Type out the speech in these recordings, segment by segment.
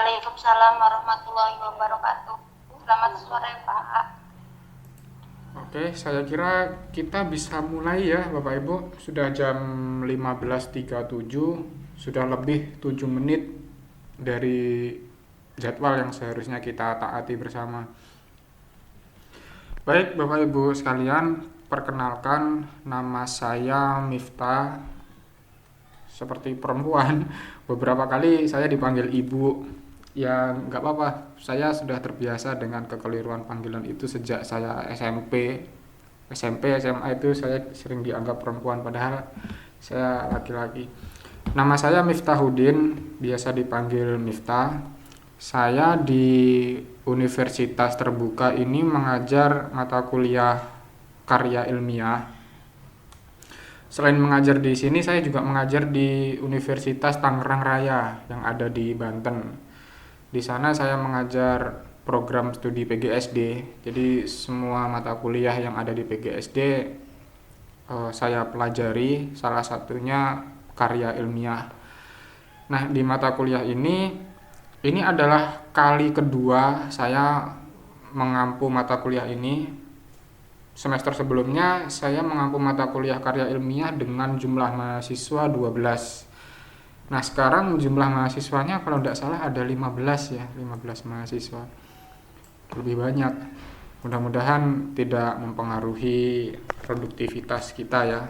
Waalaikumsalam warahmatullahi wabarakatuh. Selamat sore, Pak. Oke, saya kira kita bisa mulai ya Bapak Ibu. Sudah jam 15.37, sudah lebih 7 menit dari jadwal yang seharusnya kita taati bersama. Baik Bapak Ibu sekalian, perkenalkan nama saya Miftah. Seperti perempuan, beberapa kali saya dipanggil ibu. Ya nggak apa-apa, saya sudah terbiasa dengan kekeliruan panggilan itu sejak saya SMP, SMA itu saya sering dianggap perempuan padahal saya laki-laki. Nama saya Miftahuddin, biasa dipanggil Miftah. Saya di Universitas Terbuka ini mengajar mata kuliah karya ilmiah. Selain mengajar di sini, saya juga mengajar di Universitas Tangerang Raya yang ada di Banten. Di sana saya mengajar program studi PGSD. Jadi semua mata kuliah yang ada di PGSD saya pelajari, salah satunya karya ilmiah. Nah, di mata kuliah ini adalah kali kedua saya mengampu mata kuliah ini. Semester sebelumnya saya mengampu mata kuliah karya ilmiah dengan jumlah mahasiswa 12. Nah, sekarang jumlah mahasiswanya kalau tidak salah ada 15 ya, 15 mahasiswa. Lebih banyak. Mudah-mudahan tidak mempengaruhi produktivitas kita ya.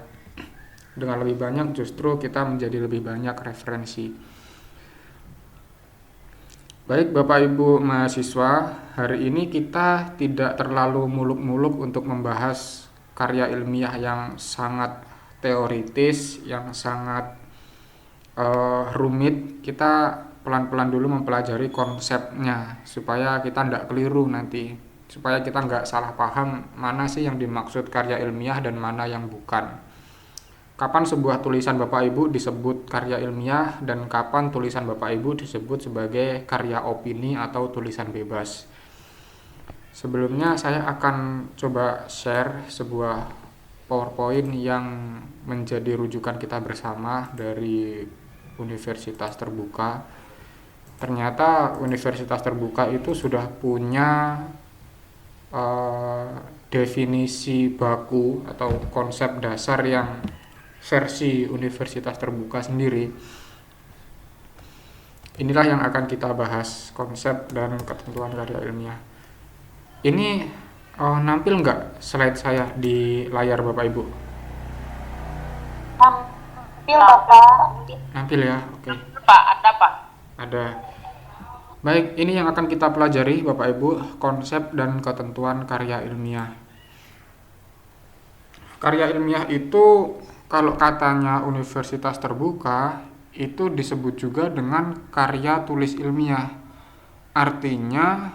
Dengan lebih banyak justru kita menjadi lebih banyak referensi. Baik Bapak Ibu mahasiswa, hari ini kita tidak terlalu muluk-muluk untuk membahas karya ilmiah yang sangat teoritis, yang sangat rumit. Kita pelan-pelan dulu mempelajari konsepnya supaya kita tidak keliru nanti, supaya kita nggak salah paham mana sih yang dimaksud karya ilmiah dan mana yang bukan. Kapan sebuah tulisan Bapak Ibu disebut karya ilmiah dan kapan tulisan Bapak Ibu disebut sebagai karya opini atau tulisan bebas. Sebelumnya saya akan coba share sebuah PowerPoint yang menjadi rujukan kita bersama dari Universitas Terbuka. Ternyata Universitas Terbuka itu sudah punya definisi baku atau konsep dasar yang versi Universitas Terbuka sendiri. Inilah yang akan kita bahas, konsep dan ketentuan karya ilmiah. Ini nampil nggak slide saya di layar Bapak Ibu? Nampil, Bapak. Nampil ya, oke. Pak, ada, Pak. Ada. Baik, ini yang akan kita pelajari Bapak Ibu, konsep dan ketentuan karya ilmiah. Karya ilmiah itu kalau katanya Universitas Terbuka itu disebut juga dengan karya tulis ilmiah. Artinya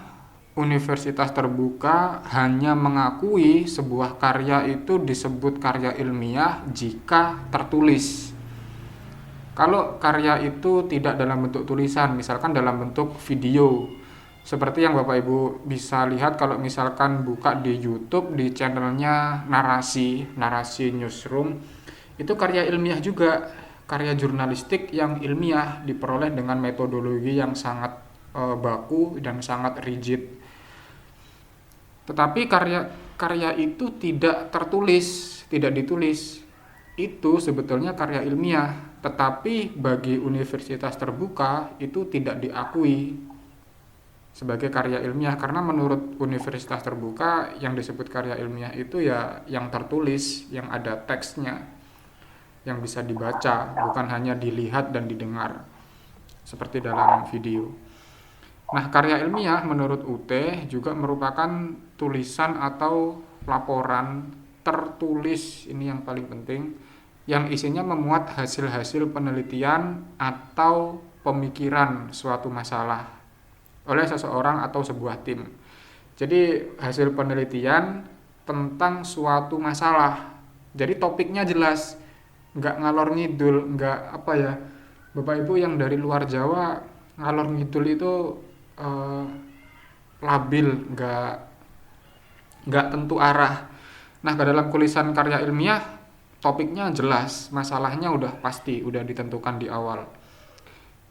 Universitas Terbuka hanya mengakui sebuah karya itu disebut karya ilmiah jika tertulis. Kalau karya itu tidak dalam bentuk tulisan, misalkan dalam bentuk video, seperti yang Bapak Ibu bisa lihat kalau misalkan buka di YouTube di channelnya Narasi Newsroom, itu karya ilmiah juga, karya jurnalistik yang ilmiah diperoleh dengan metodologi yang sangat baku dan sangat rigid. Tetapi karya itu tidak tertulis, tidak ditulis. Itu sebetulnya karya ilmiah, tetapi bagi Universitas Terbuka itu tidak diakui sebagai karya ilmiah karena menurut Universitas Terbuka yang disebut karya ilmiah itu ya yang tertulis, yang ada teksnya, yang bisa dibaca, bukan hanya dilihat dan didengar seperti dalam video. Nah, karya ilmiah menurut UT juga merupakan tulisan atau laporan tertulis, ini yang paling penting, yang isinya memuat hasil-hasil penelitian atau pemikiran suatu masalah oleh seseorang atau sebuah tim. Jadi hasil penelitian tentang suatu masalah. Jadi topiknya jelas, nggak ngalor ngidul, nggak apa ya, Bapak Ibu yang dari luar Jawa ngalor ngidul itu labil, nggak tentu arah. Nah, ke dalam tulisan karya ilmiah topiknya jelas, masalahnya udah pasti, udah ditentukan di awal.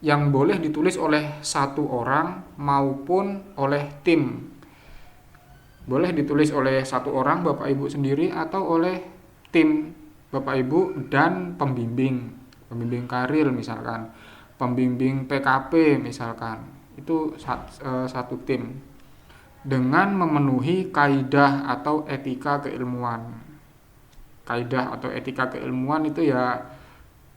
yang boleh ditulis oleh satu orang maupun oleh tim. Boleh ditulis oleh satu orang, Bapak Ibu sendiri, atau oleh tim Bapak Ibu dan pembimbing karir misalkan, pembimbing PKP misalkan. Itu satu tim dengan memenuhi kaidah atau etika keilmuan. Kaidah atau etika keilmuan itu ya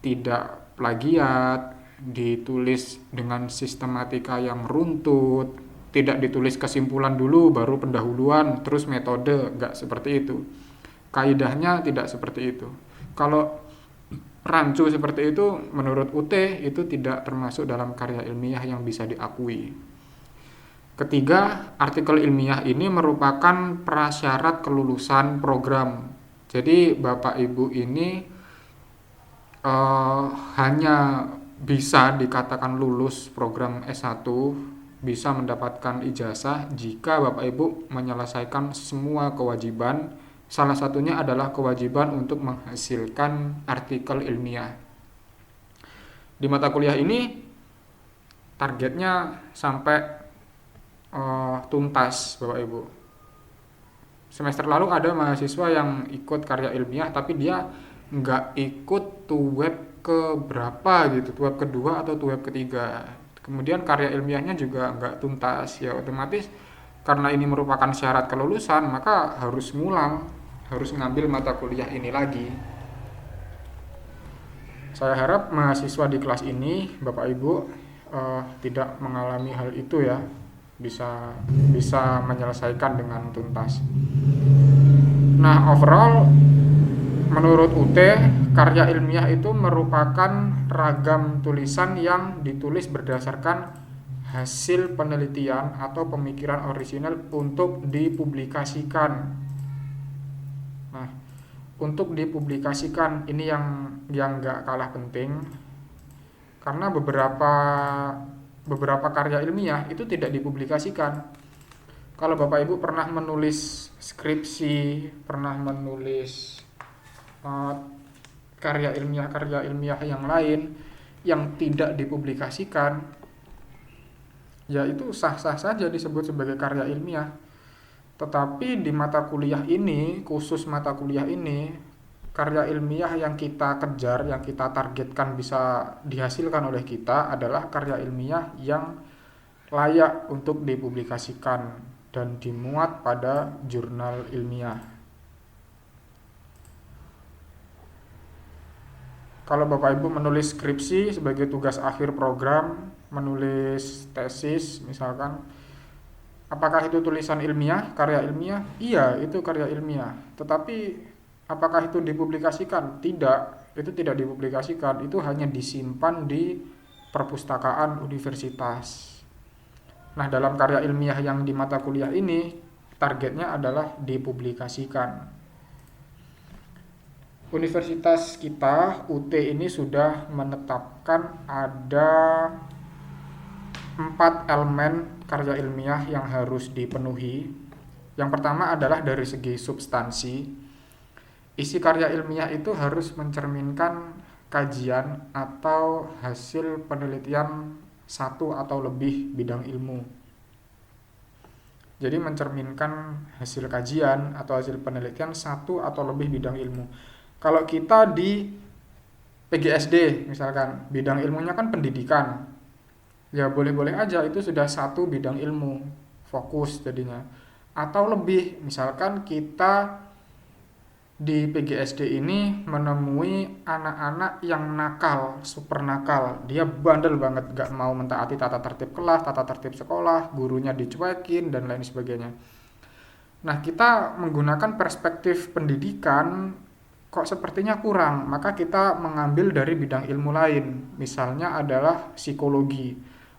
tidak plagiat, ditulis dengan sistematika yang runtut, tidak ditulis kesimpulan dulu baru pendahuluan terus metode, enggak seperti itu. Kaidahnya tidak seperti itu. Kalau rancu seperti itu menurut UT itu tidak termasuk dalam karya ilmiah yang bisa diakui. Ketiga, artikel ilmiah ini merupakan prasyarat kelulusan program. Jadi Bapak Ibu ini hanya bisa dikatakan lulus program S1, bisa mendapatkan ijazah jika Bapak Ibu menyelesaikan semua kewajiban. Salah satunya adalah kewajiban untuk menghasilkan artikel ilmiah. Di mata kuliah ini targetnya sampai tuntas Bapak Ibu. Semester lalu ada mahasiswa yang ikut karya ilmiah tapi dia nggak ikut tuweb ke berapa gitu, tuweb kedua atau tuweb ketiga. Kemudian karya ilmiahnya juga nggak tuntas, ya otomatis karena ini merupakan syarat kelulusan maka harus ngulang, harus ngambil mata kuliah ini lagi. Saya harap mahasiswa di kelas ini Bapak Ibu tidak mengalami hal itu ya, bisa menyelesaikan dengan tuntas. Nah, overall menurut UT, karya ilmiah itu merupakan ragam tulisan yang ditulis berdasarkan hasil penelitian atau pemikiran orisinal untuk dipublikasikan. Nah, untuk dipublikasikan ini yang nggak kalah penting, karena beberapa karya ilmiah itu tidak dipublikasikan. Kalau Bapak Ibu pernah menulis skripsi, pernah menulis karya ilmiah yang lain yang tidak dipublikasikan, ya itu sah-sah saja disebut sebagai karya ilmiah. Tetapi di mata kuliah ini, khusus mata kuliah ini, karya ilmiah yang kita kejar, yang kita targetkan bisa dihasilkan oleh kita adalah karya ilmiah yang layak untuk dipublikasikan dan dimuat pada jurnal ilmiah. Kalau Bapak Ibu menulis skripsi sebagai tugas akhir program, menulis tesis misalkan, apakah itu tulisan ilmiah, karya ilmiah? Iya, itu karya ilmiah. Tetapi apakah itu dipublikasikan? Tidak, itu tidak dipublikasikan. Itu hanya disimpan di perpustakaan universitas. Nah, dalam karya ilmiah yang di mata kuliah ini, targetnya adalah dipublikasikan. Universitas kita, UT ini sudah menetapkan ada 4 elemen karya ilmiah yang harus dipenuhi. Yang pertama adalah dari segi substansi. Isi karya ilmiah itu harus mencerminkan kajian atau hasil penelitian satu atau lebih bidang ilmu. Jadi mencerminkan hasil kajian atau hasil penelitian satu atau lebih bidang ilmu. Kalau kita di PGSD misalkan, bidang ilmunya kan pendidikan, ya boleh-boleh aja itu sudah satu bidang ilmu, fokus jadinya. Atau lebih, misalkan kita di PGSD ini menemui anak-anak yang nakal, super nakal, dia bandel banget, gak mau mentaati tata tertib kelas, tata tertib sekolah, gurunya dicuekin dan lain sebagainya. Nah, kita menggunakan perspektif pendidikan kok sepertinya kurang, maka kita mengambil dari bidang ilmu lain, misalnya adalah psikologi.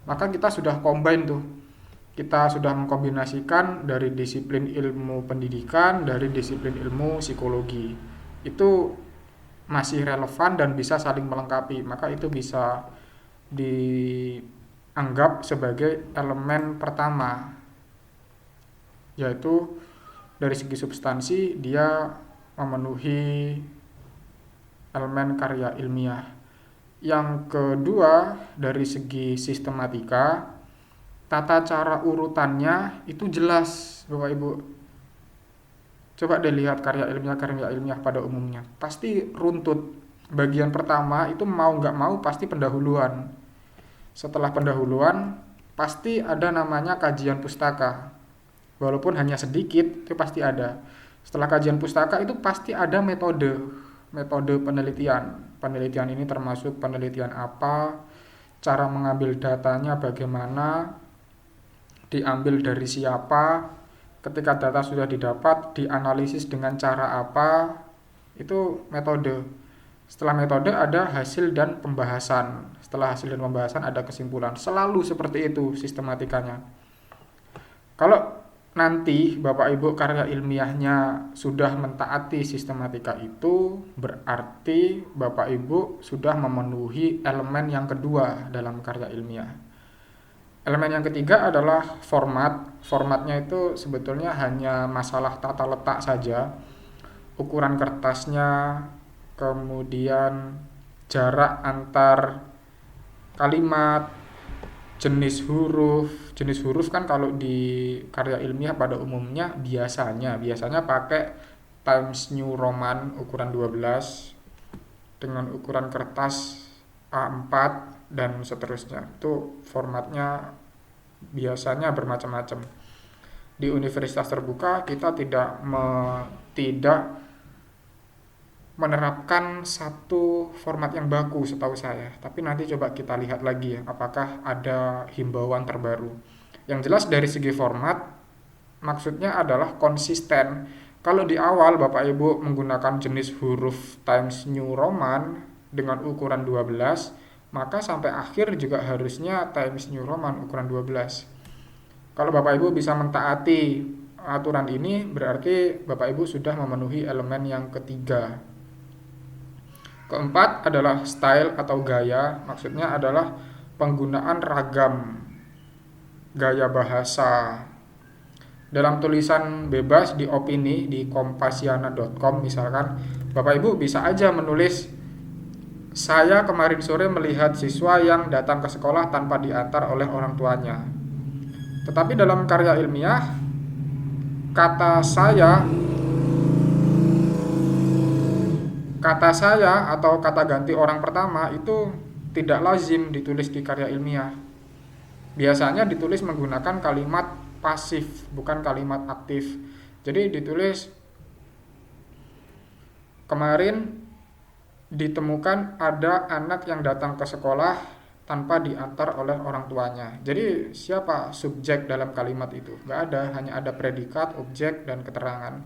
Maka kita sudah combine tuh, kita sudah mengkombinasikan dari disiplin ilmu pendidikan, dari disiplin ilmu psikologi. Itu masih relevan dan bisa saling melengkapi, maka itu bisa dianggap sebagai elemen pertama, yaitu dari segi substansi dia memenuhi elemen karya ilmiah. Yang kedua, dari segi sistematika, tata cara urutannya itu jelas, Bapak Ibu. Coba deh lihat karya ilmiah pada umumnya. Pasti runtut. Bagian pertama itu mau nggak mau pasti pendahuluan. Setelah pendahuluan, pasti ada namanya kajian pustaka. Walaupun hanya sedikit, itu pasti ada. Setelah kajian pustaka itu pasti ada metode penelitian. Penelitian ini termasuk penelitian apa, cara mengambil datanya bagaimana, diambil dari siapa, ketika data sudah didapat, dianalisis dengan cara apa, itu metode. Setelah metode ada hasil dan pembahasan. Setelah hasil dan pembahasan ada kesimpulan. Selalu seperti itu sistematikanya. Kalau nanti Bapak Ibu karya ilmiahnya sudah mentaati sistematika itu, berarti Bapak Ibu sudah memenuhi elemen yang kedua dalam karya ilmiah. Elemen yang ketiga adalah format. Formatnya itu sebetulnya hanya masalah tata letak saja. Ukuran kertasnya, kemudian jarak antar kalimat, jenis huruf. Jenis huruf kan kalau di karya ilmiah pada umumnya biasanya pakai Times New Roman ukuran 12 dengan ukuran kertas A4 dan seterusnya. Itu formatnya biasanya bermacam-macam. Di universitas terbuka kita tidak menerapkan satu format yang baku setahu saya. Tapi nanti coba kita lihat lagi ya, apakah ada himbauan terbaru. Yang jelas dari segi format, maksudnya adalah konsisten. Kalau di awal Bapak Ibu menggunakan jenis huruf Times New Roman dengan ukuran 12, maka sampai akhir juga harusnya Times New Roman ukuran 12. Kalau Bapak Ibu bisa mentaati aturan ini, berarti Bapak Ibu sudah memenuhi elemen yang ketiga. Keempat adalah style atau gaya, maksudnya adalah penggunaan ragam gaya bahasa. Dalam tulisan bebas di opini di kompasiana.com misalkan, Bapak Ibu bisa aja menulis, saya kemarin sore melihat siswa yang datang ke sekolah tanpa diantar oleh orang tuanya. Tetapi dalam karya ilmiah, kata saya atau kata ganti orang pertama itu tidak lazim ditulis di karya ilmiah. Biasanya ditulis menggunakan kalimat pasif, bukan kalimat aktif. Jadi ditulis, kemarin ditemukan ada anak yang datang ke sekolah tanpa diantar oleh orang tuanya. Jadi siapa subjek dalam kalimat itu? Nggak ada, hanya ada predikat, objek, dan keterangan.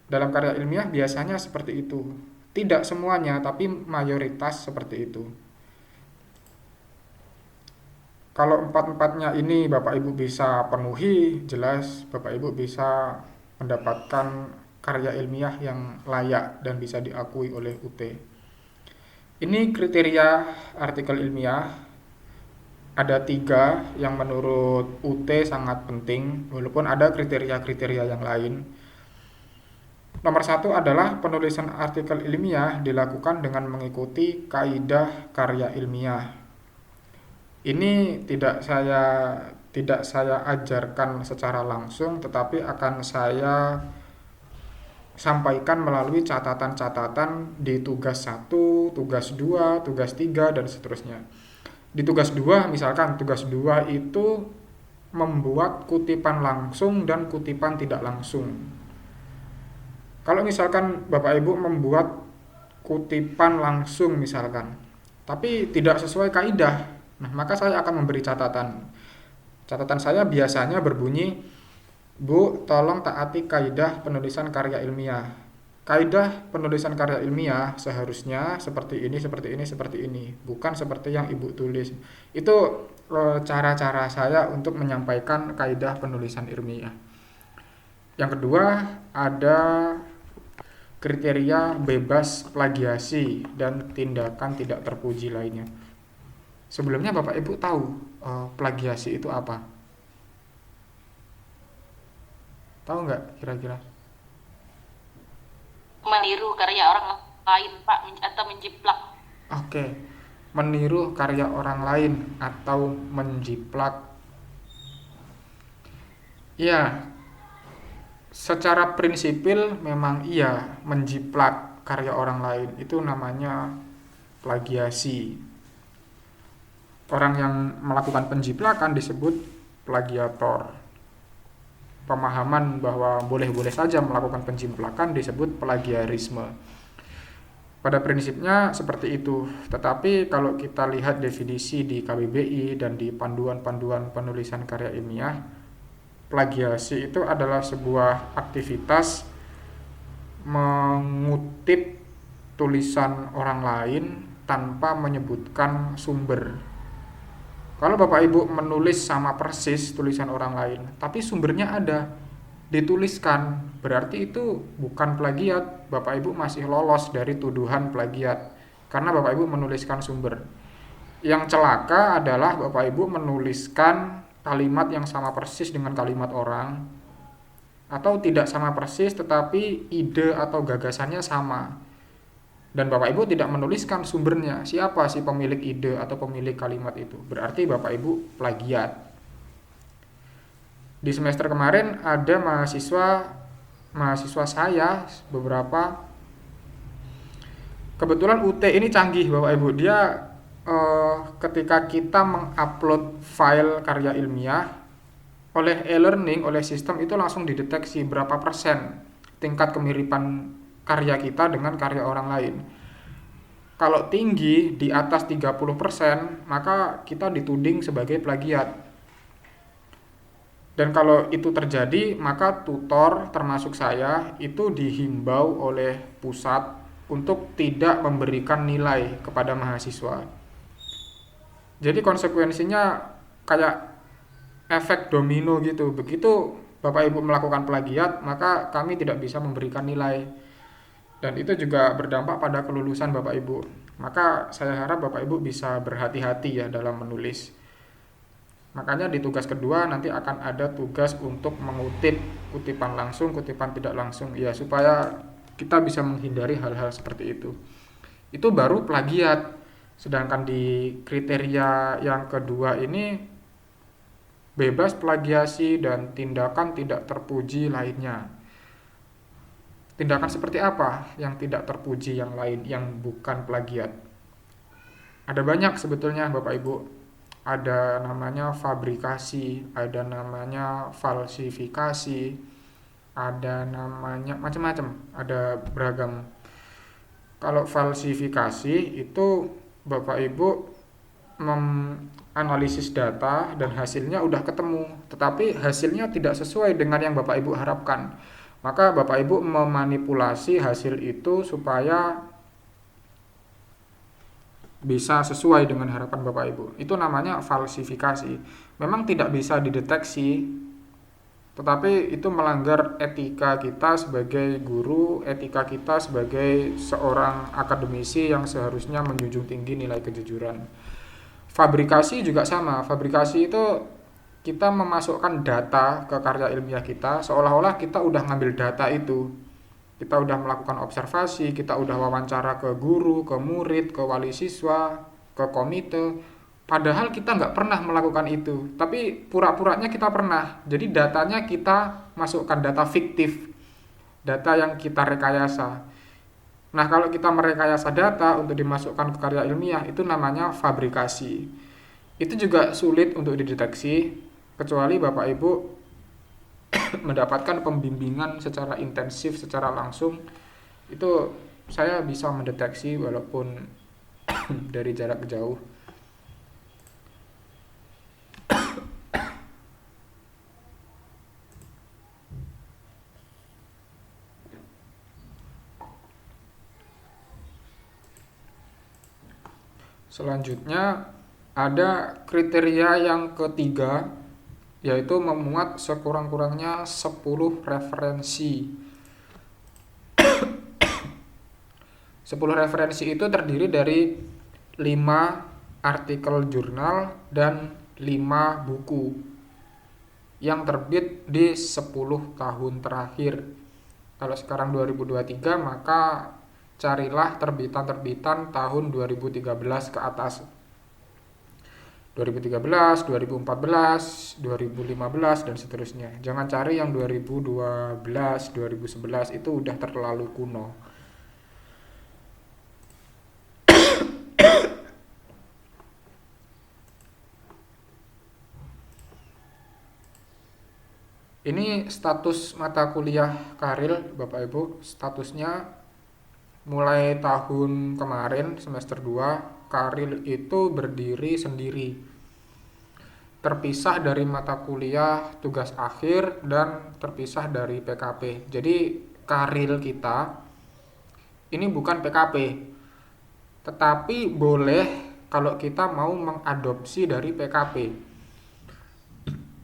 Dalam karya ilmiah biasanya seperti itu. Tidak semuanya, tapi mayoritas seperti itu. Kalau empat-empatnya ini Bapak Ibu bisa penuhi, jelas Bapak Ibu bisa mendapatkan karya ilmiah yang layak dan bisa diakui oleh UT. Ini kriteria artikel ilmiah. Ada 3 yang menurut UT sangat penting, walaupun ada kriteria-kriteria yang lain. Nomor 1 adalah penulisan artikel ilmiah dilakukan dengan mengikuti kaidah karya ilmiah. Ini tidak saya ajarkan secara langsung, tetapi akan saya sampaikan melalui catatan-catatan di tugas 1, tugas 2, tugas 3, dan seterusnya. Di tugas 2, misalkan tugas 2 itu membuat kutipan langsung dan kutipan tidak langsung. Kalau misalkan Bapak Ibu membuat kutipan langsung misalkan, tapi tidak sesuai kaidah, nah maka saya akan memberi catatan. Catatan saya biasanya berbunyi, Bu, tolong taati kaidah penulisan karya ilmiah. Kaidah penulisan karya ilmiah seharusnya seperti ini, seperti ini, seperti ini, bukan seperti yang Ibu tulis. Itu cara-cara saya untuk menyampaikan kaidah penulisan ilmiah. Yang kedua, ada kriteria bebas plagiasi dan tindakan tidak terpuji lainnya. Sebelumnya Bapak Ibu tahu plagiasi itu apa? Tahu nggak kira-kira? Meniru karya orang lain, Pak, atau menjiplak. Oke. meniru karya orang lain atau menjiplak. Ya, secara prinsipil memang iya, menjiplak karya orang lain itu namanya plagiasi. Orang yang melakukan penjiplakan disebut plagiator. Pemahaman bahwa boleh-boleh saja melakukan penjiplakan disebut plagiarisme. Pada prinsipnya seperti itu, tetapi kalau kita lihat definisi di KBBI dan di panduan-panduan penulisan karya ilmiah, plagiasi itu adalah sebuah aktivitas mengutip tulisan orang lain tanpa menyebutkan sumber. Kalau Bapak Ibu menulis sama persis tulisan orang lain, tapi sumbernya ada, dituliskan, berarti itu bukan plagiat. Bapak Ibu masih lolos dari tuduhan plagiat karena Bapak Ibu menuliskan sumber. Yang celaka adalah Bapak Ibu menuliskan kalimat yang sama persis dengan kalimat orang, atau tidak sama persis tetapi ide atau gagasannya sama, dan Bapak Ibu tidak menuliskan sumbernya, siapa sih pemilik ide atau pemilik kalimat itu, berarti Bapak Ibu plagiat. Di semester kemarin ada mahasiswa saya beberapa, kebetulan UT ini canggih Bapak Ibu, dia ketika kita mengupload file karya ilmiah oleh e-learning, oleh sistem itu langsung dideteksi berapa persen tingkat kemiripan karya kita dengan karya orang lain. Kalau tinggi di atas 30%, maka kita dituding sebagai plagiat. Dan kalau itu terjadi, maka tutor termasuk saya itu dihimbau oleh pusat untuk tidak memberikan nilai kepada mahasiswa. Jadi konsekuensinya kayak efek domino gitu. Begitu Bapak Ibu melakukan plagiat, maka kami tidak bisa memberikan nilai. Dan itu juga berdampak pada kelulusan Bapak Ibu. Maka saya harap Bapak Ibu bisa berhati-hati ya dalam menulis. Makanya di tugas kedua nanti akan ada tugas untuk mengutip, kutipan langsung, kutipan tidak langsung, ya supaya kita bisa menghindari hal-hal seperti itu. Itu baru plagiat. Sedangkan di kriteria yang kedua ini bebas plagiasi dan tindakan tidak terpuji lainnya. Tindakan seperti apa yang tidak terpuji yang lain, yang bukan plagiat? Ada banyak sebetulnya Bapak Ibu. Ada namanya fabrikasi, ada namanya falsifikasi, ada namanya macam-macam, ada beragam. Kalau falsifikasi itu Bapak Ibu menganalisis data dan hasilnya udah ketemu, tetapi hasilnya tidak sesuai dengan yang Bapak Ibu harapkan. Maka Bapak Ibu memanipulasi hasil itu supaya bisa sesuai dengan harapan Bapak Ibu. Itu namanya falsifikasi. Memang tidak bisa dideteksi, tetapi itu melanggar etika kita sebagai guru, etika kita sebagai seorang akademisi yang seharusnya menjunjung tinggi nilai kejujuran. Fabrikasi juga sama. Fabrikasi itu kita memasukkan data ke karya ilmiah kita, seolah-olah kita udah ngambil data itu. Kita udah melakukan observasi, kita udah wawancara ke guru, ke murid, ke wali siswa, ke komite. Padahal kita nggak pernah melakukan itu, tapi pura-puranya kita pernah. Jadi datanya kita masukkan data fiktif, data yang kita rekayasa. Nah, kalau kita merekayasa data untuk dimasukkan ke karya ilmiah, itu namanya fabrikasi. Itu juga sulit untuk dideteksi, kecuali Bapak Ibu mendapatkan pembimbingan secara intensif, secara langsung. Itu saya bisa mendeteksi walaupun dari jarak jauh. Selanjutnya ada kriteria yang ketiga, yaitu memuat sekurang-kurangnya 10 referensi. 10 referensi itu terdiri dari 5 artikel jurnal dan 5 buku yang terbit di 10 tahun terakhir. Kalau sekarang 2023, maka carilah terbitan-terbitan tahun 2013 ke atas. 2013, 2014, 2015 dan seterusnya. Jangan cari yang 2012, 2011, itu udah terlalu kuno. Ini status mata kuliah Karil, Bapak Ibu. Statusnya mulai tahun kemarin semester 2, Karil itu berdiri sendiri, terpisah dari mata kuliah tugas akhir dan terpisah dari PKP. Jadi Karil kita ini bukan PKP, tetapi boleh kalau kita mau mengadopsi dari PKP.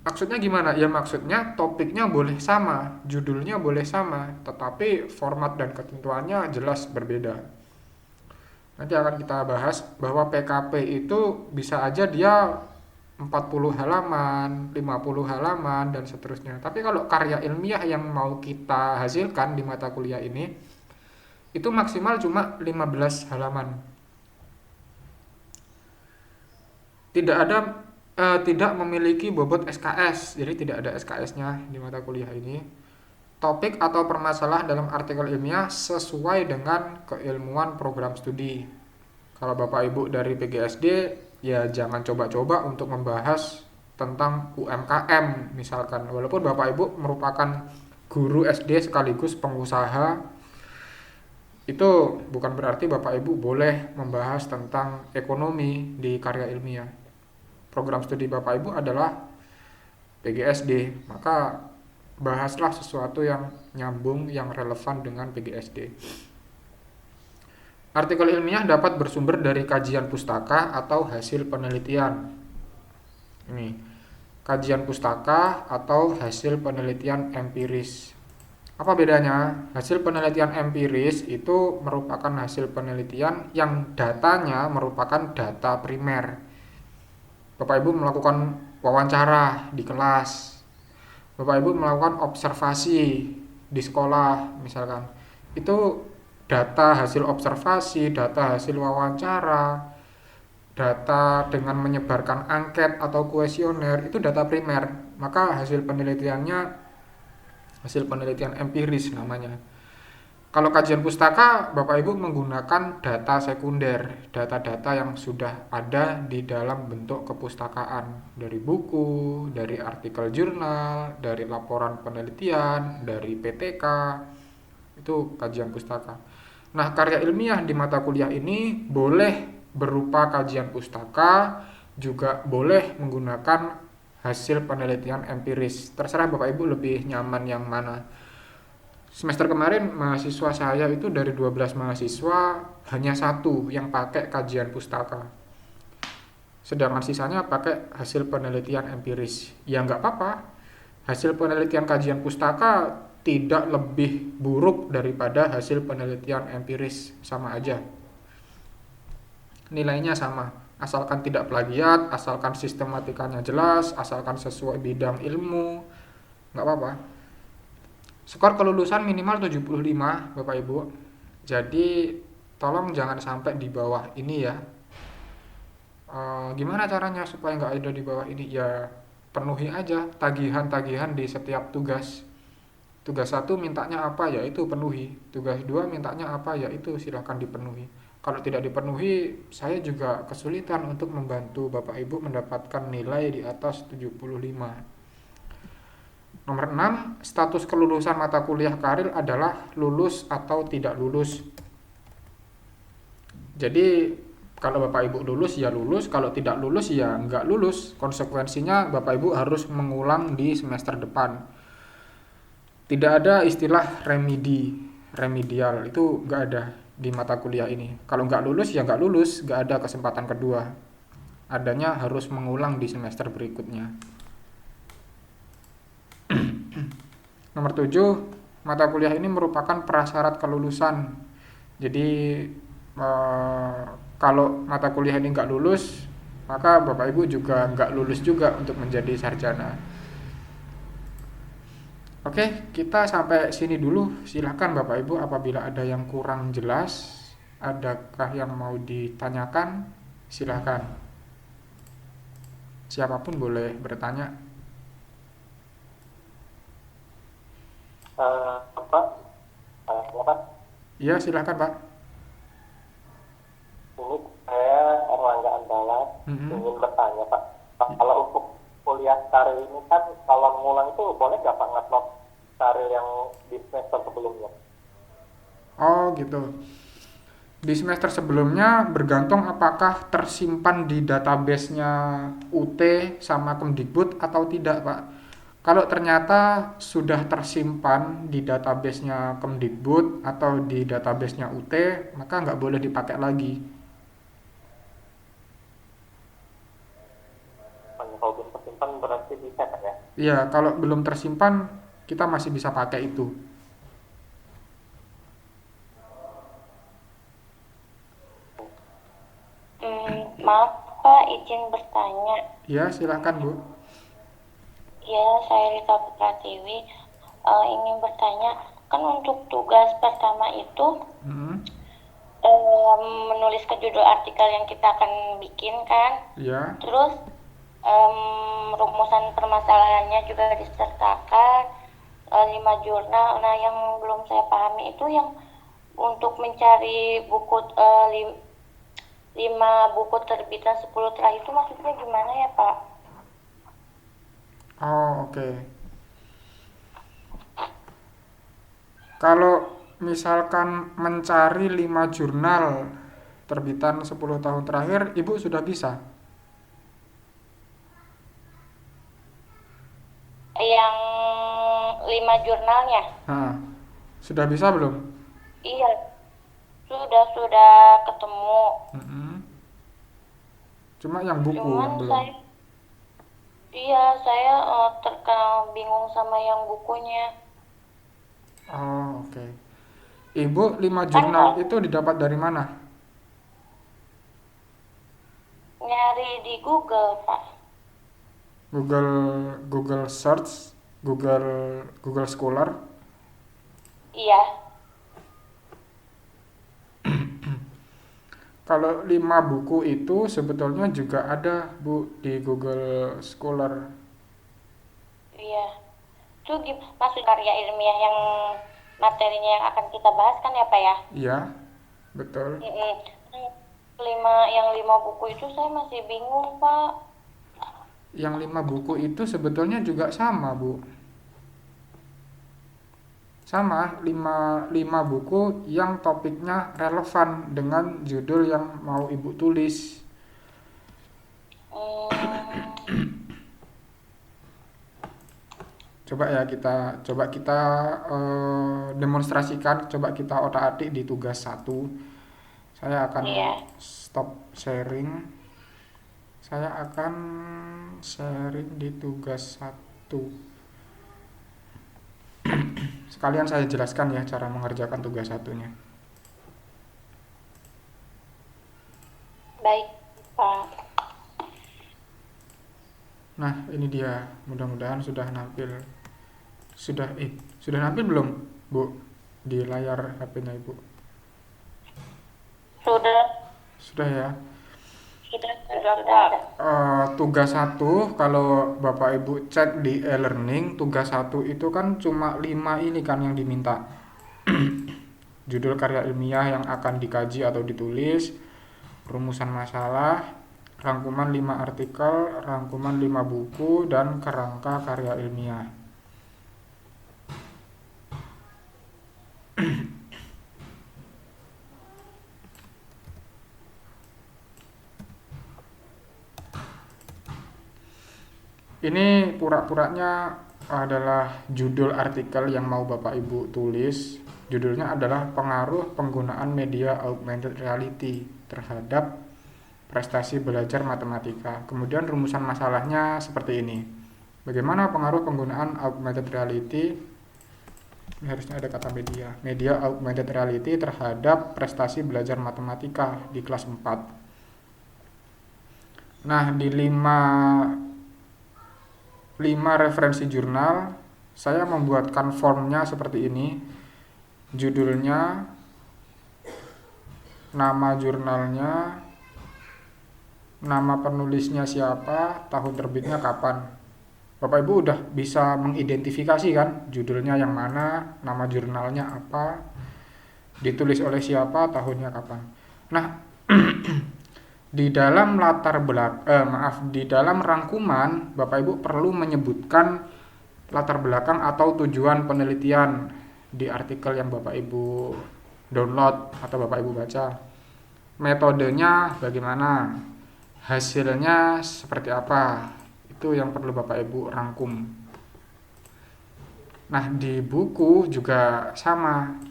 Maksudnya gimana? Ya maksudnya topiknya boleh sama, judulnya boleh sama, tetapi format dan ketentuannya jelas berbeda. Nanti akan kita bahas bahwa PKP itu bisa aja dia 40 halaman, 50 halaman, dan seterusnya. Tapi kalau karya ilmiah yang mau kita hasilkan di mata kuliah ini, itu maksimal cuma 15 halaman. Tidak memiliki bobot SKS, jadi tidak ada SKS-nya di mata kuliah ini. Topik atau permasalahan dalam artikel ilmiah sesuai dengan keilmuan program studi. Kalau Bapak Ibu dari PGSD, ya jangan coba-coba untuk membahas tentang UMKM misalkan. Walaupun Bapak Ibu merupakan guru SD sekaligus pengusaha, itu bukan berarti Bapak Ibu boleh membahas tentang ekonomi di karya ilmiah. Program studi Bapak Ibu adalah PGSD, maka bahaslah sesuatu yang nyambung, yang relevan dengan PGSD. Artikel ilmiah dapat bersumber dari kajian pustaka atau hasil penelitian. Ini, kajian pustaka atau hasil penelitian empiris. Apa bedanya? Hasil penelitian empiris itu merupakan hasil penelitian yang datanya merupakan data primer. Bapak Ibu melakukan wawancara di kelas, Bapak Ibu melakukan observasi di sekolah misalkan, itu data hasil observasi, data hasil wawancara, data dengan menyebarkan angket atau kuesioner, itu data primer. Maka hasil penelitiannya hasil penelitian empiris namanya. Kalau kajian pustaka, Bapak Ibu menggunakan data sekunder, data-data yang sudah ada di dalam bentuk kepustakaan, dari buku, dari artikel jurnal, dari laporan penelitian, dari PTK, itu kajian pustaka. Nah, karya ilmiah di mata kuliah ini boleh berupa kajian pustaka, juga boleh menggunakan hasil penelitian empiris. Terserah Bapak Ibu lebih nyaman yang mana. Semester kemarin mahasiswa saya itu dari 12 mahasiswa hanya satu yang pakai kajian pustaka, sedangkan sisanya pakai hasil penelitian empiris. Ya nggak apa-apa, hasil penelitian kajian pustaka tidak lebih buruk daripada hasil penelitian empiris, sama aja, nilainya sama, asalkan tidak plagiat, asalkan sistematikanya jelas, asalkan sesuai bidang ilmu, nggak apa-apa. Skor kelulusan minimal 75 Bapak Ibu. Jadi tolong jangan sampai di bawah ini ya. Gimana caranya supaya nggak ada di bawah ini? Ya penuhi aja tagihan-tagihan di setiap tugas. Tugas 1 mintanya apa, ya itu penuhi. Tugas 2 mintanya apa, ya itu silahkan dipenuhi. Kalau tidak dipenuhi, saya juga kesulitan untuk membantu Bapak Ibu mendapatkan nilai di atas 75. Nomor 6, status kelulusan mata kuliah Karil adalah lulus atau tidak lulus. Jadi kalau Bapak Ibu lulus ya lulus, kalau tidak lulus ya nggak lulus. Konsekuensinya Bapak Ibu harus mengulang di semester depan. Tidak ada istilah remedial, itu nggak ada di mata kuliah ini. Kalau nggak lulus ya nggak lulus, nggak ada kesempatan kedua. Adanya harus mengulang di semester berikutnya. Nomor 7, mata kuliah ini merupakan prasyarat kelulusan. Jadi kalau mata kuliah ini nggak lulus, maka Bapak Ibu juga nggak lulus juga untuk menjadi sarjana. Oke, kita sampai sini dulu. Silakan Bapak Ibu apabila ada yang kurang jelas, adakah yang mau ditanyakan, silakan. Siapapun boleh bertanya. Pak, Pak, Iya, silakan Pak. ini saya Erlangga Andalas Mm-mm. ingin bertanya Pak. Kalau untuk kuliah karir ini kan kalau ngulang itu boleh nggak Pak ngupload karir yang di semester sebelumnya? Oh gitu. Di semester sebelumnya bergantung apakah tersimpan di database-nya UT sama Kemdikbud atau tidak, Pak. Kalau ternyata sudah tersimpan di database-nya Kemdikbud atau di database-nya UT, maka nggak boleh dipakai lagi. Kalau belum tersimpan berarti bisa Pak ya? Iya, kalau belum tersimpan, kita masih bisa pakai itu. Maaf Pak, izin bertanya. Ya, silakan Bu. Ya, saya Rita Putratiwi. Ingin bertanya, kan untuk tugas pertama itu Hmm, menulis ke judul artikel yang kita akan bikin kan. ya. Terus rumusan permasalahannya juga disertakan, 5 jurnal. Nah, yang belum saya pahami itu yang untuk mencari buku 5 buku terbitan 10 terakhir itu maksudnya gimana ya Pak? Oh, oke. Kalau misalkan mencari 5 jurnal terbitan 10 tahun terakhir, Ibu sudah bisa? Yang 5 jurnalnya? Nah, sudah bisa belum? Iya, sudah ketemu. Mm-mm. Cuma yang buku Cuman yang belum. saya bingung sama yang bukunya. Oh, oke. Ibu 5 Kan jurnal itu didapat dari mana? nyari di Google, Pak. Google Google Search, Google Scholar. Iya. Kalau 5 buku itu sebetulnya juga ada, Bu, di Google Scholar. Iya. Itu maksud karya ilmiah yang materinya yang akan kita bahas kan ya, Pak ya? Iya, betul. Mm-mm. Yang 5 buku itu saya masih bingung, Pak. Yang 5 buku itu sebetulnya juga sama, Bu. Sama, 5 buku yang topiknya relevan dengan judul yang mau Ibu tulis. Hmm, Coba kita demonstrasikan, coba kita otak-atik di tugas 1. Saya akan iya. stop sharing. Saya akan sharing di tugas 1. Sekalian saya jelaskan ya cara mengerjakan tugas 1-nya. Baik, Pak. Nah, ini dia. Mudah-mudahan sudah nampil. Sudah nampil belum, Bu? Di layar HP-nya Ibu. Sudah, Sudah ya. Pak. Tugas 1 kalau Bapak Ibu cek di e-learning, tugas 1 itu kan cuma 5 ini kan yang diminta. Judul karya ilmiah yang akan dikaji atau ditulis, rumusan masalah, rangkuman 5 artikel, rangkuman 5 buku, dan kerangka karya ilmiah. Ini pura-puranya adalah judul artikel yang mau Bapak Ibu tulis. Judulnya adalah pengaruh penggunaan media augmented reality terhadap prestasi belajar matematika. Kemudian rumusan masalahnya seperti ini. Bagaimana pengaruh penggunaan augmented reality? Ini harusnya ada kata media. Media augmented reality terhadap prestasi belajar matematika di kelas 4. Nah, di 5 referensi jurnal, saya membuatkan formnya seperti ini. Judulnya, nama jurnalnya, nama penulisnya siapa, tahun terbitnya kapan. Bapak Ibu udah bisa mengidentifikasi kan judulnya yang mana, nama jurnalnya apa, ditulis oleh siapa, tahunnya kapan. Nah, di dalam di dalam rangkuman Bapak Ibu perlu menyebutkan latar belakang atau tujuan penelitian di artikel yang Bapak Ibu download atau Bapak Ibu baca. Metodenya bagaimana? Hasilnya seperti apa? Itu yang perlu Bapak Ibu rangkum. Nah, di buku juga sama.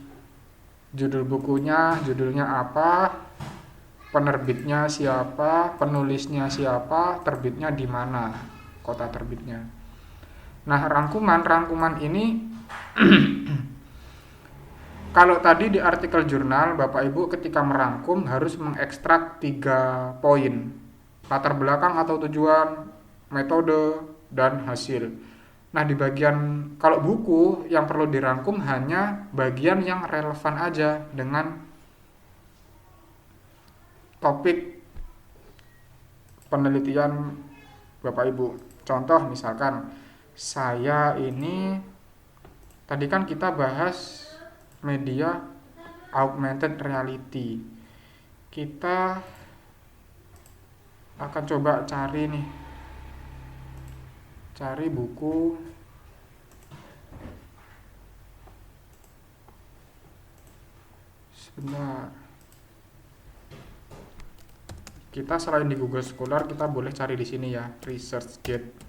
Judulnya apa, penerbitnya siapa, penulisnya siapa, terbitnya di mana, kota terbitnya. Nah, rangkuman ini kalau tadi di artikel jurnal, Bapak Ibu ketika merangkum harus mengekstrak 3 poin. Latar belakang atau tujuan, metode, dan hasil. Nah, di bagian kalau buku yang perlu dirangkum hanya bagian yang relevan aja dengan topik penelitian Bapak Ibu. Contoh misalkan saya ini tadi kan kita bahas media augmented reality. Kita akan coba cari buku sebentar. Kita selain di Google Scholar kita boleh cari di sini ya, ResearchGate.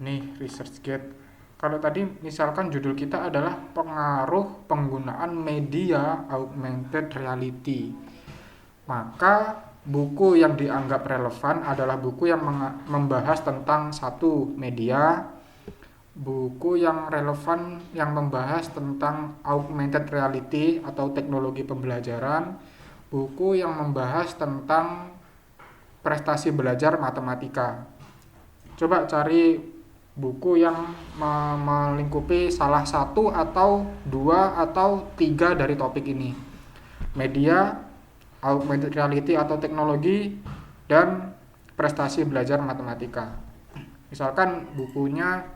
Nih, ResearchGate. Kalau tadi misalkan judul kita adalah pengaruh penggunaan media augmented reality, maka buku yang dianggap relevan adalah buku yang membahas tentang satu media, buku yang relevan yang membahas tentang augmented reality atau teknologi pembelajaran, buku yang membahas tentang prestasi belajar matematika. Coba cari buku yang melingkupi salah satu atau 2 atau 3 dari topik ini. Media, augmented reality atau teknologi, dan prestasi belajar matematika. Misalkan bukunya,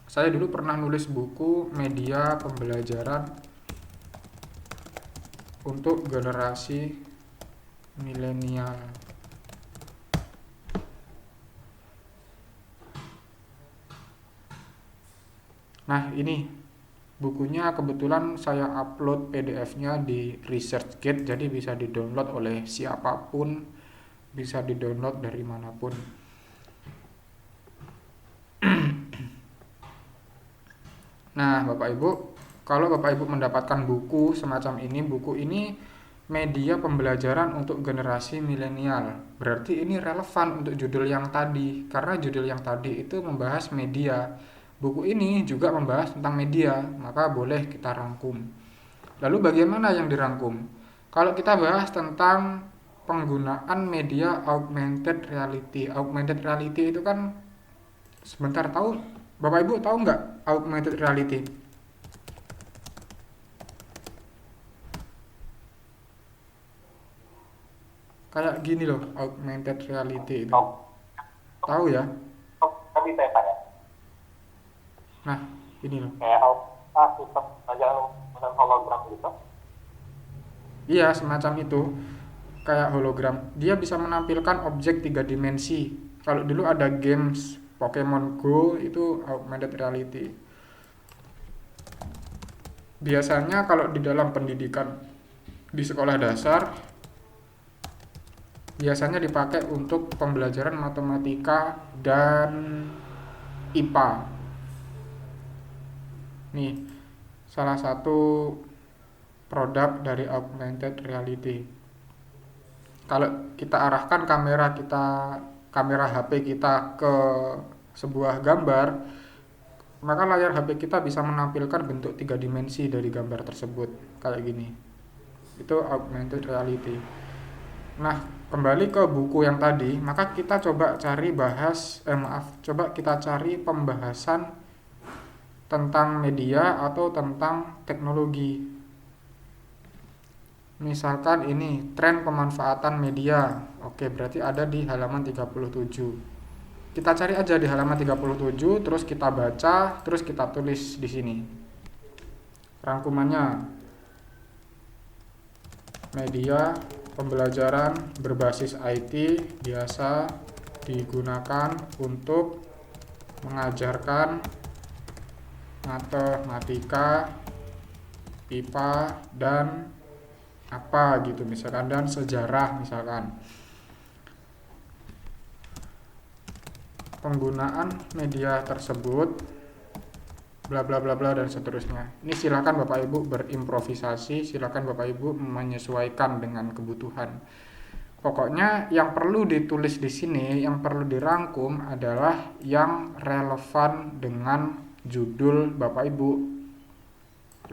saya dulu pernah nulis buku media pembelajaran untuk generasi milenial. Nah, ini bukunya kebetulan saya upload PDF-nya di ResearchGate, jadi bisa di-download oleh siapapun, bisa di-download dari manapun. Nah, Bapak Ibu, kalau Bapak Ibu mendapatkan buku semacam ini, buku ini media pembelajaran untuk generasi milenial, berarti ini relevan untuk judul yang tadi, karena judul yang tadi itu membahas media. Buku ini juga membahas tentang media, maka boleh kita rangkum. Lalu bagaimana yang dirangkum? Kalau kita bahas tentang penggunaan media augmented reality. Augmented reality itu kan sebentar, Bapak Ibu tahu nggak augmented reality? Kayak gini loh, augmented reality itu. Tahu ya? Tapi saya tanya. Nah, ini loh. Kayak sistem aja dengan hologram gitu. Iya, semacam itu. Kayak hologram. Dia bisa menampilkan objek 3 dimensi. Kalau dulu ada games Pokemon Go, itu augmented reality. Biasanya kalau di dalam pendidikan di sekolah dasar, biasanya dipakai untuk pembelajaran matematika dan IPA. Nih, salah satu produk dari augmented reality. Kalau kita arahkan kamera HP kita ke sebuah gambar, maka layar HP kita bisa menampilkan bentuk 3 dimensi dari gambar tersebut, kayak gini. Itu augmented reality. Nah, kembali ke buku yang tadi, maka kita coba cari pembahasan tentang media atau tentang teknologi. Misalkan ini tren pemanfaatan media. Oke, berarti ada di halaman 37. Kita cari aja di halaman 37, terus kita baca, terus kita tulis di sini. Rangkumannya, media pembelajaran berbasis IT biasa digunakan untuk mengajarkan matematika, IPA, dan apa gitu misalkan, dan sejarah misalkan. Penggunaan media tersebut bla bla bla bla dan seterusnya. Ini silakan Bapak Ibu berimprovisasi, silakan Bapak Ibu menyesuaikan dengan kebutuhan. Pokoknya yang perlu ditulis di sini, yang perlu dirangkum adalah yang relevan dengan judul Bapak Ibu.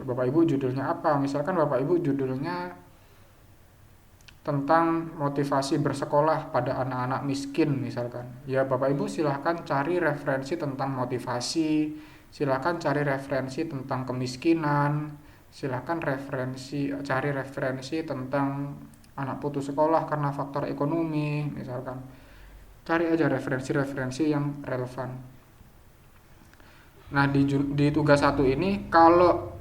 Bapak Ibu judulnya apa? Misalkan Bapak Ibu judulnya tentang motivasi bersekolah pada anak-anak miskin misalkan. Ya Bapak Ibu silahkan cari referensi tentang motivasi, silahkan cari referensi tentang kemiskinan, silahkan cari referensi tentang anak putus sekolah karena faktor ekonomi misalkan. Cari aja referensi-referensi yang relevan. Nah di tugas 1 ini, kalau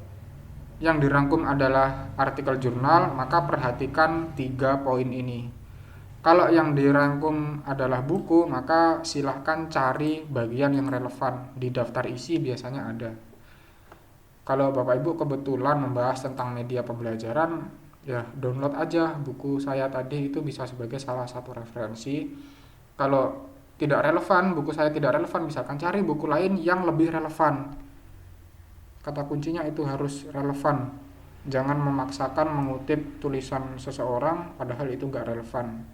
yang dirangkum adalah artikel jurnal, maka perhatikan 3 poin ini. Kalau yang dirangkum adalah buku, maka silahkan cari bagian yang relevan. Di daftar isi biasanya ada. Kalau Bapak Ibu kebetulan membahas tentang media pembelajaran, ya download aja buku saya tadi, itu bisa sebagai salah satu referensi. Kalau tidak relevan, buku saya tidak relevan, misalkan cari buku lain yang lebih relevan. Kata kuncinya itu harus relevan. Jangan memaksakan mengutip tulisan seseorang padahal itu gak relevan.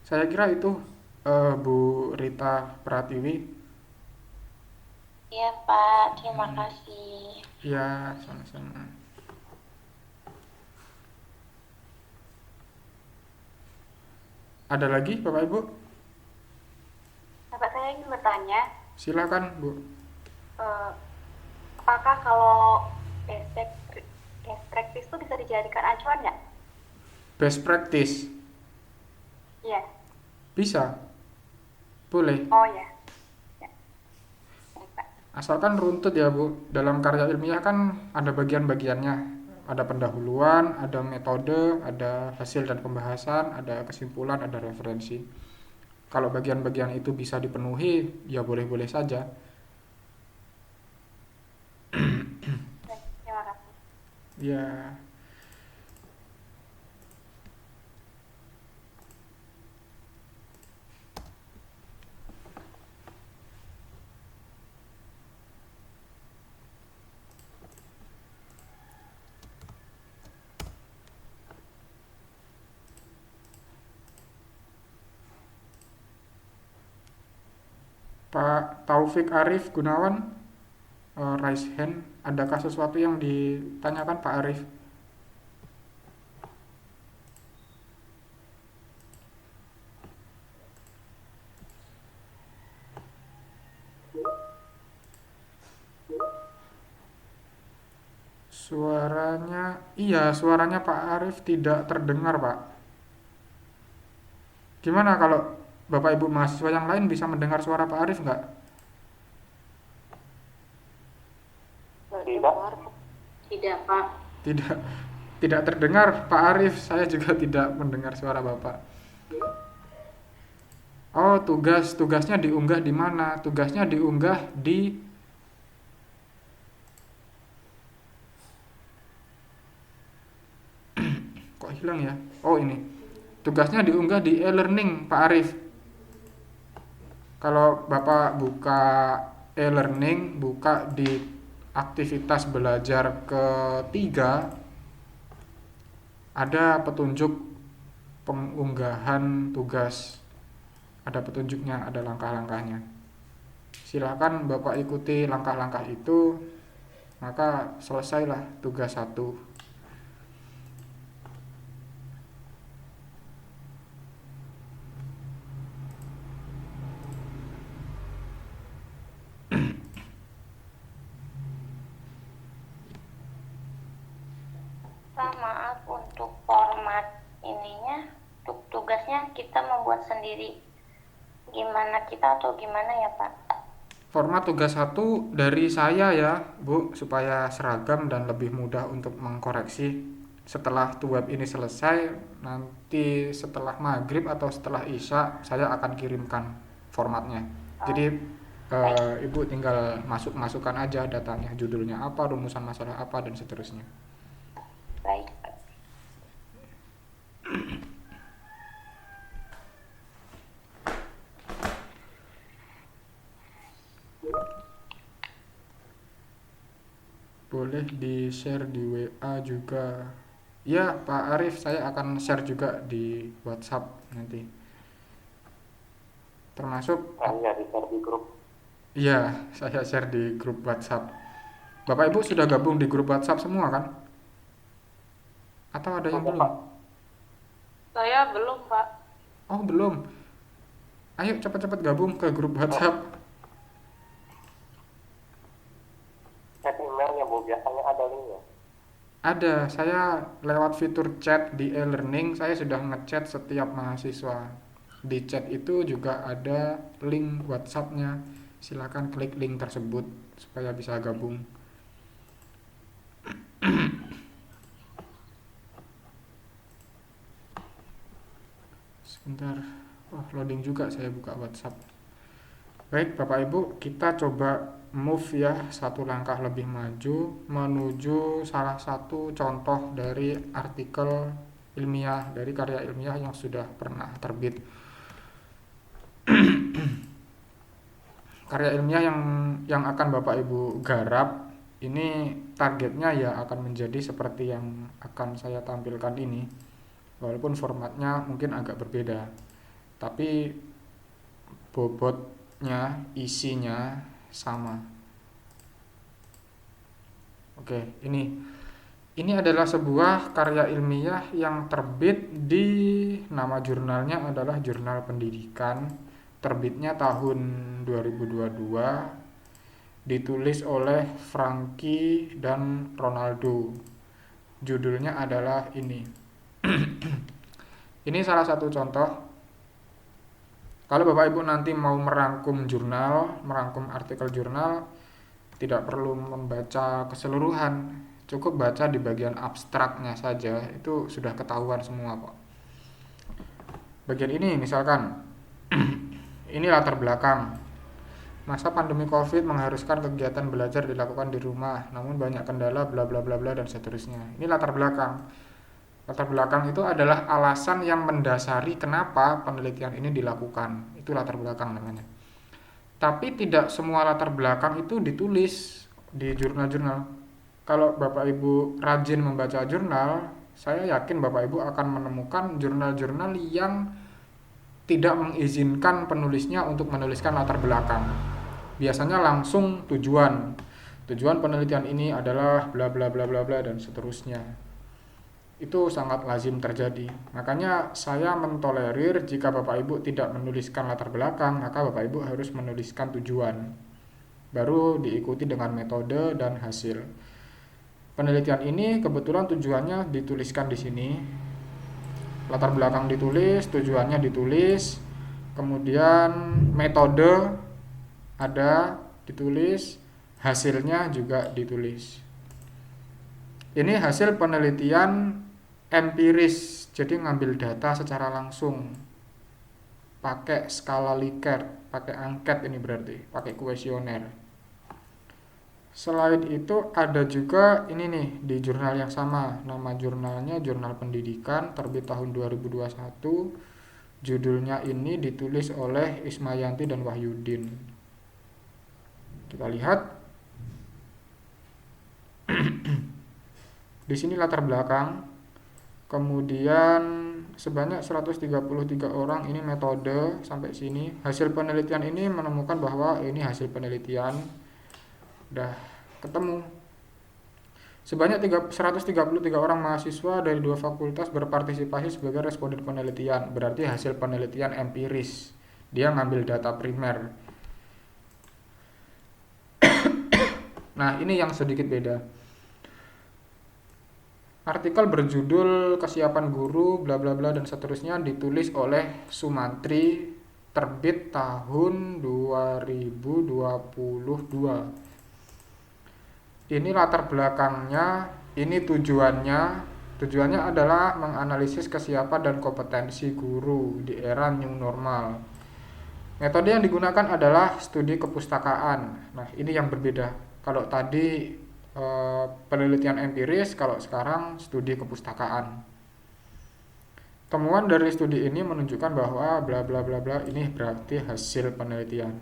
Saya kira itu Bu Rita Pratiwi. Iya Pak, terima kasih. Ya, sama-sama. Ada lagi Bapak Ibu? Bapak, saya ingin bertanya, Silakan Bu. apakah kalau best practice itu bisa dijadikan acuan nggak? Best practice Iya. bisa, boleh. Oh ya. Ya. Baik, Pak. Asalkan runtut ya Bu. Dalam karya ilmiah kan ada bagian-bagiannya. Ada pendahuluan, ada metode, ada hasil dan pembahasan, ada kesimpulan, ada referensi. Kalau bagian-bagian itu bisa dipenuhi, ya boleh-boleh saja. Baik, terima kasih. Ya, Pak Taufik Arif Gunawan, raise hand. Adakah sesuatu yang ditanyakan Pak Arif? Suaranya Pak Arif tidak terdengar Pak. Gimana kalau Bapak Ibu mahasiswa yang lain bisa mendengar suara Pak Arif nggak? Tidak. Tidak Pak. Tidak, tidak terdengar Pak Arif. Saya juga tidak mendengar suara Bapak. Oh, tugasnya diunggah di mana? Tugasnya diunggah di kok hilang ya? Oh, ini. Tugasnya diunggah di e-learning Pak Arif. Kalau Bapak buka e-learning, buka di aktivitas belajar ketiga, ada petunjuk pengunggahan tugas. Ada petunjuknya, ada langkah-langkahnya. Silakan Bapak ikuti langkah-langkah itu, maka selesailah tugas 1. Pak, maaf untuk format ininya, untuk tugasnya kita membuat sendiri. Gimana kita atau gimana ya Pak? Format tugas 1 dari saya ya Bu, supaya seragam dan lebih mudah untuk mengkoreksi. Setelah tuweb ini selesai, nanti setelah maghrib atau setelah isya saya akan kirimkan formatnya. Jadi Ibu tinggal masukkan aja datanya, judulnya apa, rumusan masalah apa, dan seterusnya. Baik. Boleh di share di WA juga. Ya Pak Arif, saya akan share juga di WhatsApp nanti. Termasuk Iya, di-share di grup. Iya, saya share di grup WhatsApp. Bapak Ibu sudah gabung di grup WhatsApp semua kan? Atau ada yang Sudah, belum? Pak. Saya belum, Pak. Oh, belum. Ayo cepat-cepat gabung ke grup WhatsApp. Chat emailnya Bu, biasanya ada linknya. Ada, saya lewat fitur chat di e-learning, saya sudah ngechat setiap mahasiswa. Di chat itu juga ada link WhatsApp-nya. Silakan klik link tersebut supaya bisa gabung. Sebentar. Oh, loading juga, saya buka WhatsApp. Baik, Bapak Ibu, kita coba move ya satu langkah lebih maju menuju salah satu contoh dari artikel ilmiah, dari karya ilmiah yang sudah pernah terbit. Karya ilmiah yang akan Bapak Ibu garap ini targetnya ya akan menjadi seperti yang akan saya tampilkan ini, walaupun formatnya mungkin agak berbeda, tapi bobotnya, isinya sama. Oke, ini adalah sebuah karya ilmiah yang terbit di, nama jurnalnya adalah Jurnal Pendidikan, terbitnya tahun 2022, ditulis oleh Franky dan Ronaldo. Judulnya adalah ini. Ini salah satu contoh. Kalau Bapak Ibu nanti mau merangkum jurnal, merangkum artikel jurnal, tidak perlu membaca keseluruhan, cukup baca di bagian abstraknya saja, itu sudah ketahuan semua kok. Bagian ini misalkan, ini latar belakang. Masa pandemi Covid mengharuskan kegiatan belajar dilakukan di rumah, namun banyak kendala bla bla bla bla dan seterusnya. Ini latar belakang. Latar belakang itu adalah alasan yang mendasari kenapa penelitian ini dilakukan. Itu latar belakang namanya. Tapi tidak semua latar belakang itu ditulis di jurnal-jurnal. Kalau Bapak Ibu rajin membaca jurnal, saya yakin Bapak Ibu akan menemukan jurnal-jurnal yang tidak mengizinkan penulisnya untuk menuliskan latar belakang. Biasanya langsung tujuan penelitian ini adalah bla bla bla bla bla dan seterusnya. Itu sangat lazim terjadi. Makanya saya mentolerir jika Bapak Ibu tidak menuliskan latar belakang, maka Bapak Ibu harus menuliskan tujuan. Baru diikuti dengan metode dan hasil. Penelitian ini kebetulan tujuannya dituliskan di sini. Latar belakang ditulis, tujuannya ditulis, kemudian metode ada ditulis, hasilnya juga ditulis. Ini hasil penelitian empiris, jadi ngambil data secara langsung, pakai skala Likert, pakai angket ini berarti, pakai kuesioner. Selain itu ada juga ini nih di jurnal yang sama, nama jurnalnya Jurnal Pendidikan, terbit tahun 2021. Judulnya ini ditulis oleh Ismayanti dan Wahyudin. Kita lihat. Di sini latar belakang. Kemudian sebanyak 133 orang, ini metode sampai sini. Hasil penelitian ini menemukan bahwa ini hasil penelitian. Udah ketemu. Sebanyak 133 orang mahasiswa dari 2 fakultas berpartisipasi sebagai responden penelitian. Berarti hasil penelitian empiris. Dia ngambil data primer. Nah, ini yang sedikit beda. artikel berjudul kesiapan guru bla bla bla dan seterusnya, ditulis oleh Sumantri, terbit tahun 2022. Ini latar belakangnya, ini tujuannya adalah menganalisis kesiapan dan kompetensi guru di era new normal. Metode yang digunakan adalah studi kepustakaan. Nah, ini yang berbeda. Kalau tadi penelitian empiris, kalau sekarang studi kepustakaan. Temuan dari studi ini menunjukkan bahwa bla bla bla bla, ini berarti hasil penelitian.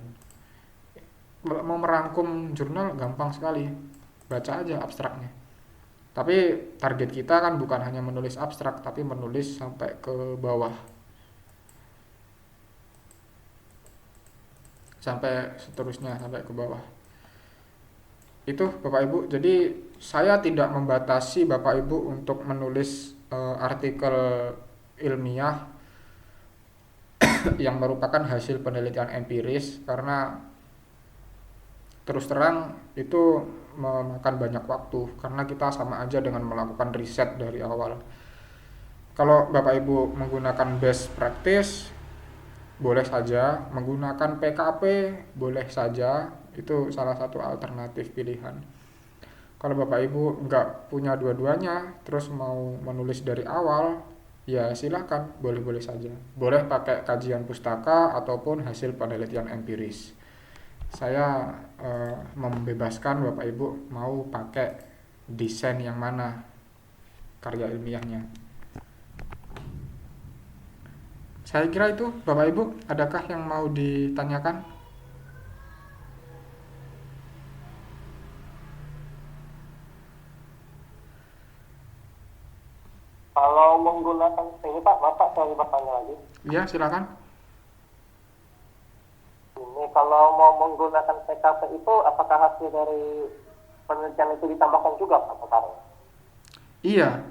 Mau merangkum jurnal gampang sekali, baca aja abstraknya. Tapi target kita kan bukan hanya menulis abstrak, tapi menulis sampai ke bawah, sampai seterusnya, sampai ke bawah. Itu Bapak Ibu. Jadi saya tidak membatasi Bapak Ibu untuk menulis artikel ilmiah yang merupakan hasil penelitian empiris, karena terus terang itu memakan banyak waktu, karena kita sama aja dengan melakukan riset dari awal. Kalau Bapak Ibu menggunakan best practice, boleh saja. Menggunakan PKP, boleh saja. Itu salah satu alternatif pilihan. Kalau Bapak Ibu nggak punya dua-duanya, terus mau menulis dari awal, ya silahkan, boleh-boleh saja. Boleh pakai kajian pustaka ataupun hasil penelitian empiris. Saya membebaskan Bapak Ibu mau pakai desain yang mana karya ilmiahnya. Saya kira itu Bapak Ibu, adakah yang mau ditanyakan? Kalau menggunakan ini Pak, Bapak saya bertanya lagi. Ya, silakan. Ini kalau mau menggunakan PKP itu apakah hasil dari penelitian itu ditambahkan juga Pak sekarang? Iya,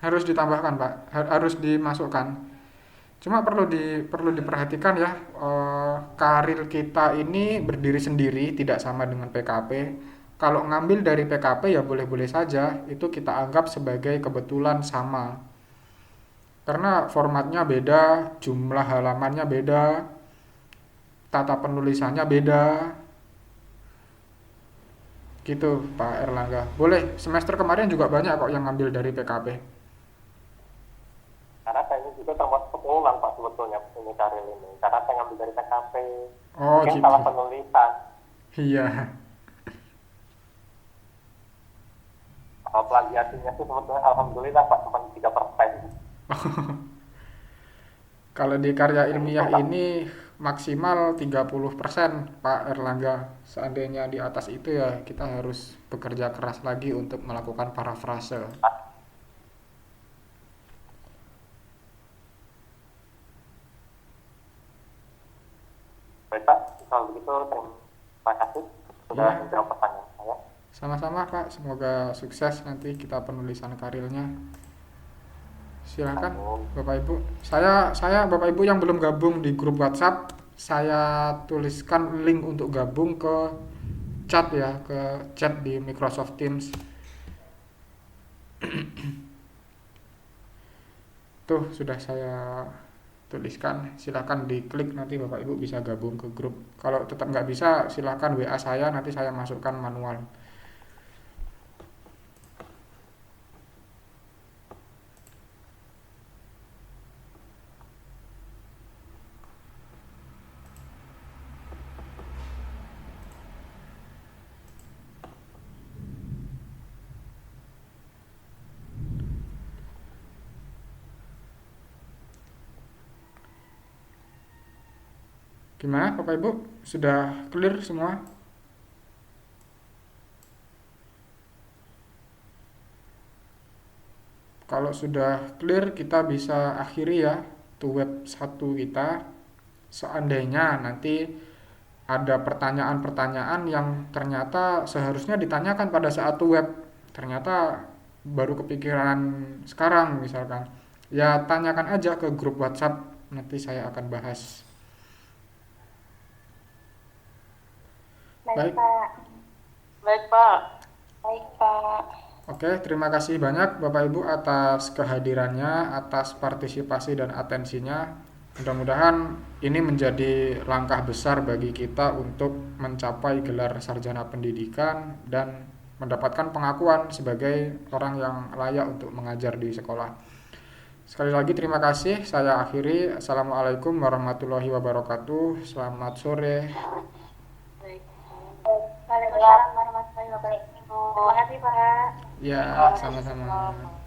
harus ditambahkan Pak, harus dimasukkan. Cuma perlu diperhatikan ya, karir kita ini berdiri sendiri, tidak sama dengan PKP. Kalau ngambil dari PKP ya boleh-boleh saja, itu kita anggap sebagai kebetulan sama. Karena formatnya beda, jumlah halamannya beda, tata penulisannya beda. Gitu Pak Erlangga. Boleh, semester kemarin juga banyak kok yang ngambil dari PKP. Karena saya ini juga termasuk pengulang Pak sebetulnya ini karir ini. Karena saya ngambil dari PKP. Oh Mungkin gitu. salah penulisan. Iya. Kalau plagiasinya sih sebetulnya alhamdulillah Pak cuma 3%. Kalau di karya ilmiah ini maksimal 30% Pak Erlangga. Seandainya di atas itu ya kita harus bekerja keras lagi untuk melakukan parafrase. Baik Pak, kalau begitu terima kasih sudah Ya. menjawab pertanyaan saya. Sama-sama Pak, semoga sukses nanti kita penulisan karirnya. Silakan Bapak Ibu. Saya Bapak Ibu yang belum gabung di grup WhatsApp, saya tuliskan link untuk gabung ke chat ya, ke chat di Microsoft Teams. Tuh sudah saya tuliskan, silakan diklik, nanti Bapak Ibu bisa gabung ke grup. Kalau tetap nggak bisa, silakan WA saya, nanti saya masukkan manual. Gimana Bapak Ibu? Sudah clear semua? Kalau sudah clear, kita bisa akhiri ya tuh web 1 kita. Seandainya nanti ada pertanyaan-pertanyaan yang ternyata seharusnya ditanyakan pada saat tuh web, ternyata baru kepikiran sekarang misalkan, ya tanyakan aja ke grup WhatsApp, nanti saya akan bahas. Baik, Baik. Pak. Baik Pak. Baik Pak. Oke, terima kasih banyak Bapak Ibu atas kehadirannya, atas partisipasi dan atensinya. Mudah-mudahan ini menjadi langkah besar bagi kita untuk mencapai gelar sarjana pendidikan dan mendapatkan pengakuan sebagai orang yang layak untuk mengajar di sekolah. Sekali lagi terima kasih. Saya akhiri. Assalamualaikum warahmatullahi wabarakatuh. Selamat sore. Baik. Waalaikumsalam warahmatullahi wabarakatuh. Terima kasih Pak. Ya, sama-sama.